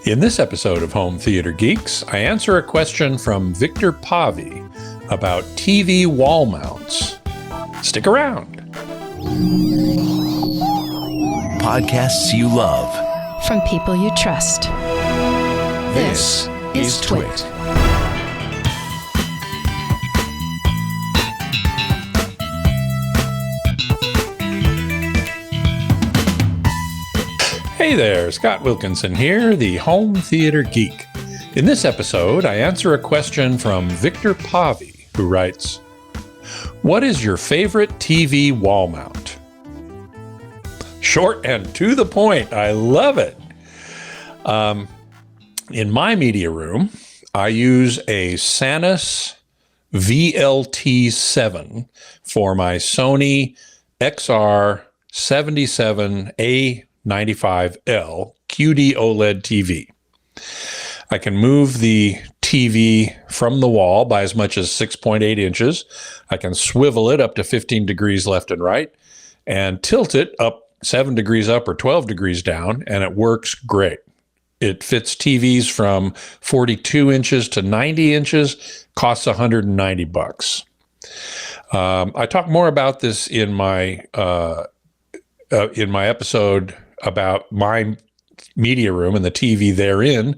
In this episode of Home Theater Geeks, I answer a question from Victor Pavy about TV wall mounts. Stick around. Podcasts you love. From people you trust. This is TWiT. Hey there, Scott Wilkinson here, the Home Theater Geek. In this episode, I answer a question from Victor Pavy, who writes, "What is your favorite TV wall mount?" Short and to the point. I love it. In my media room, I use a Sanus VLT7 for my Sony XR77A95L QD OLED TV. I can move the TV from the wall by as much as 6.8 inches. I can swivel it up to 15 degrees left and right and tilt it up 7 degrees up or 12 degrees down, and it works great. It fits TVs from 42 inches to 90 inches, costs $190. I talk more about this in my episode about my media room and the TV therein,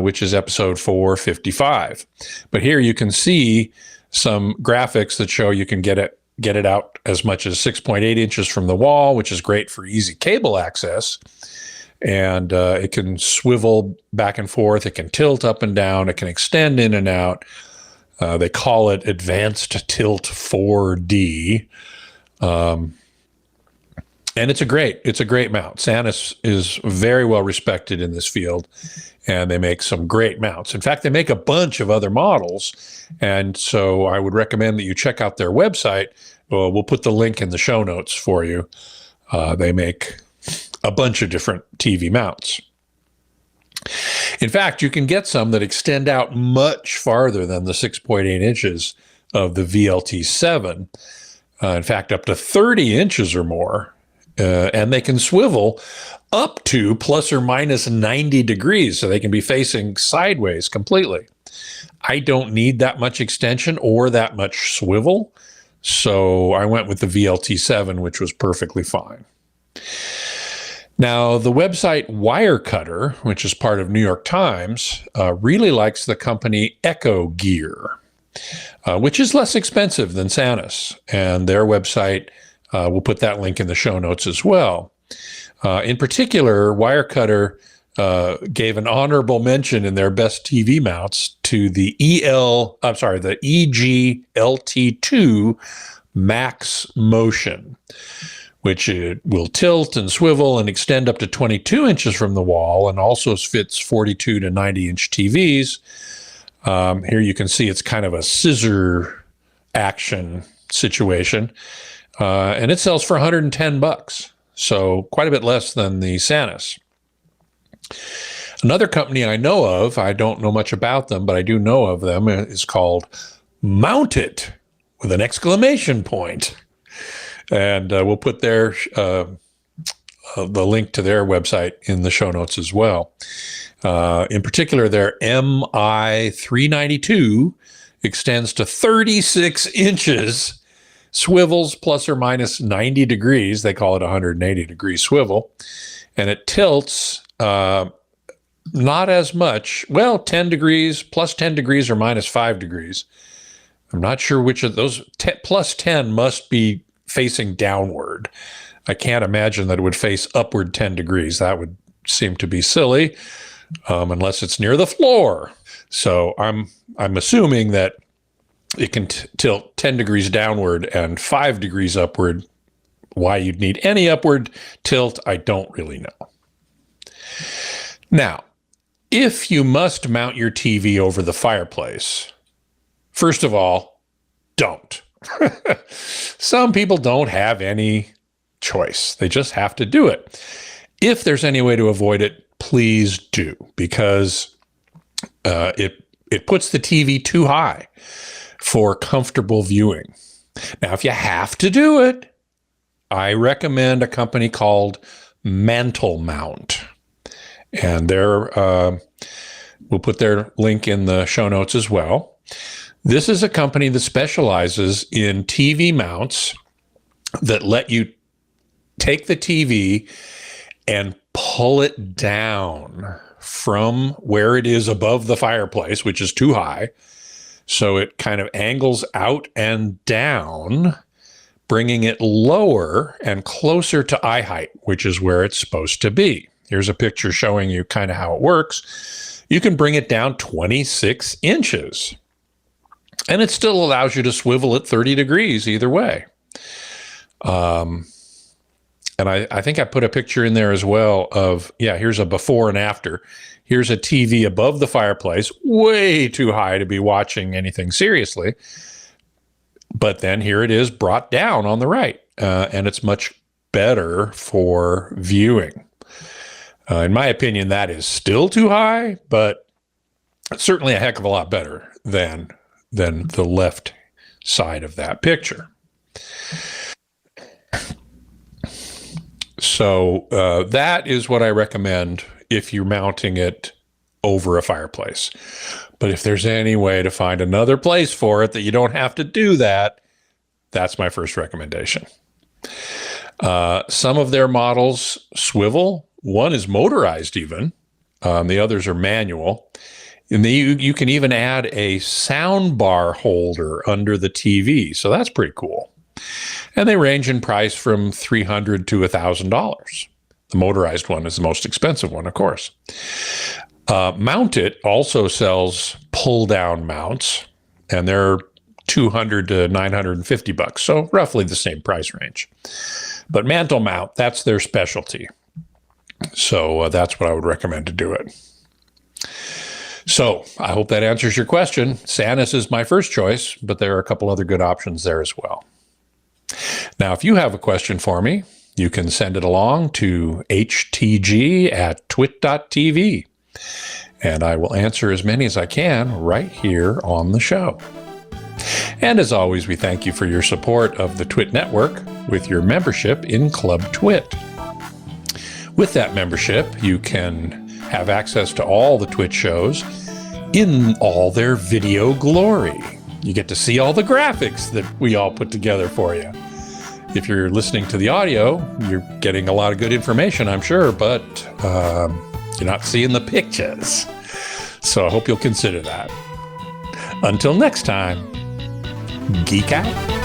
which is episode 455. But here you can see some graphics that show you can get it out as much as 6.8 inches from the wall, which is great for easy cable access. And it can swivel back and forth. It can tilt up and down. It can extend in and out. They call it Advanced Tilt 4D. And it's a great mount. Sanus is very well respected in this field, and they make some great mounts. In fact, they make a bunch of other models, and so I would recommend that you check out their website. We'll put the link in the show notes for you. They make a bunch of different TV mounts. In fact, you can get some that extend out much farther than the 6.8 inches of the VLT7. In fact, up to 30 inches or more. And they can swivel up to plus or minus 90 degrees, so they can be facing sideways completely. I don't need that much extension or that much swivel, so I went with the VLT7, which was perfectly fine. Now, the website Wirecutter, which is part of New York Times, really likes the company Echo Gear, which is less expensive than Sanus, and their website, we'll put that link in the show notes as well. In particular, Wirecutter gave an honorable mention in their best TV mounts to the EGLT2 Max Motion, which it will tilt and swivel and extend up to 22 inches from the wall and also fits 42 to 90 inch TVs. Here you can see it's kind of a scissor action situation. And it sells for $110, so quite a bit less than the Sanus. Another company I know of, I don't know much about them, but I do know of them, is called Mount It, with an exclamation point. And we'll put the link to their website in the show notes as well. In particular, their MI392 extends to 36 inches, swivels plus or minus 90 degrees. They call it 180 degree swivel. And it tilts not as much, 10 degrees, plus 10 degrees or minus 5 degrees. I'm not sure which of those. Plus 10 must be facing downward. I can't imagine that it would face upward 10 degrees. That would seem to be silly, unless it's near the floor. So I'm assuming that it can tilt 10 degrees downward and 5 degrees upward. Why you'd need any upward tilt, I don't really know. Now, if you must mount your TV over the fireplace, first of all, don't. Some people don't have any choice. They just have to do it. If there's any way to avoid it, please do, because it puts the TV too high for comfortable viewing. Now, if you have to do it, I recommend a company called Mantle Mount. And we'll put their link in the show notes as well. This is a company that specializes in TV mounts that let you take the TV and pull it down from where it is above the fireplace, which is too high. So it kind of angles out and down, bringing it lower and closer to eye height, which is where it's supposed to be. Here's a picture showing you kind of how it works. You can bring it down 26 inches, and it still allows you to swivel at 30 degrees either way. And I think I put a picture in there as well of, here's a before and after. Here's a TV above the fireplace, way too high to be watching anything seriously. But then here it is brought down on the right, and it's much better for viewing. In my opinion, that is still too high, but it's certainly a heck of a lot better than the left side of that picture. So that is what I recommend if you're mounting it over a fireplace. But if there's any way to find another place for it that you don't have to do that, that's my first recommendation. Some of their models swivel. One is motorized even. The others are manual. And you can even add a sound bar holder under the TV. So that's pretty cool. And they range in price from $300 to $1,000. The motorized one is the most expensive one, of course. Mount It also sells pull-down mounts, and they're $200 to $950, so roughly the same price range. But Mantle Mount, that's their specialty. So that's what I would recommend to do it. So I hope that answers your question. Sanus is my first choice, but there are a couple other good options there as well. Now, if you have a question for me, you can send it along to htg@twit.tv, and I will answer as many as I can right here on the show. And as always, we thank you for your support of the TWiT network with your membership in Club TWiT. With that membership, you can have access to all the TWiT shows in all their video glory. You get to see all the graphics that we all put together for you. If you're listening to the audio, you're getting a lot of good information, I'm sure, but you're not seeing the pictures. So I hope you'll consider that. Until next time, geek out.